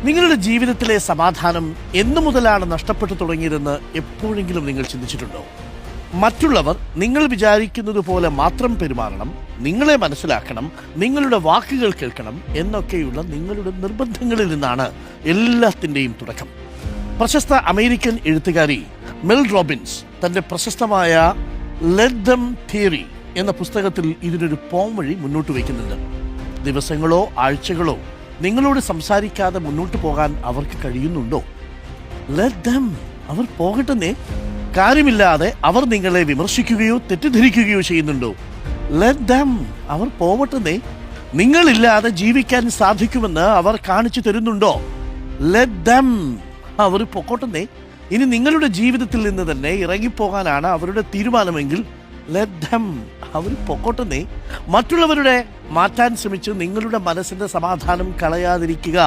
നിങ്ങളുടെ ജീവിതത്തിലെ സമാധാനം എന്നു മുതലാണ് നഷ്ടപ്പെട്ടു തുടങ്ങിയതെന്ന് എപ്പോഴെങ്കിലും നിങ്ങൾ ചിന്തിച്ചിട്ടുണ്ടോ? മറ്റുള്ളവർ നിങ്ങൾ വിചാരിക്കുന്നത് പോലെ മാത്രം പെരുമാറണം, നിങ്ങളെ മനസ്സിലാക്കണം, നിങ്ങളുടെ വാക്കുകൾ കേൾക്കണം എന്നൊക്കെയുള്ള നിങ്ങളുടെ നിർബന്ധങ്ങളിൽ നിന്നാണ് എല്ലാത്തിൻ്റെയും തുടക്കം. പ്രശസ്ത അമേരിക്കൻ എഴുത്തുകാരി മെൽ റോബിൻസ് തൻ്റെ പ്രശസ്തമായ ലെറ്റ് ദം തിയറി എന്ന പുസ്തകത്തിൽ ഇതിനൊരു പോം വഴി മുന്നോട്ട് വയ്ക്കുന്നുണ്ട്. ദിവസങ്ങളോ ആഴ്ചകളോ നിങ്ങളോട് സംസാരിക്കാതെ മുന്നോട്ട് പോകാൻ അവർക്ക് കഴിയുന്നുണ്ടോ? ലെറ്റ് ദം, അവർ പോകട്ടെന്നേ. കാര്യമില്ലാതെ അവർ നിങ്ങളെ വിമർശിക്കുകയോ തെറ്റിദ്ധരിക്കുകയോ ചെയ്യുന്നുണ്ടോ? ലെറ്റ് ദം, അവർ പോവട്ടെന്നേ. നിങ്ങളില്ലാതെ ജീവിക്കാൻ സാധിക്കുമെന്ന് അവർ കാണിച്ചു തരുന്നുണ്ടോ? ലെറ്റ് ദം, അവർ പൊക്കോട്ടെന്നേ. ഇനി നിങ്ങളുടെ ജീവിതത്തിൽ നിന്ന് തന്നെ ഇറങ്ങിപ്പോകാനാണ് അവരുടെ തീരുമാനമെങ്കിൽ ലെറ്റ് ദം, അവർ പൊക്കോട്ടെന്നേ. മറ്റുള്ളവരുടെ മാറ്റാൻ ശ്രമിച്ച് നിങ്ങളുടെ മനസ്സിന്റെ സമാധാനം കളയാതിരിക്കുക.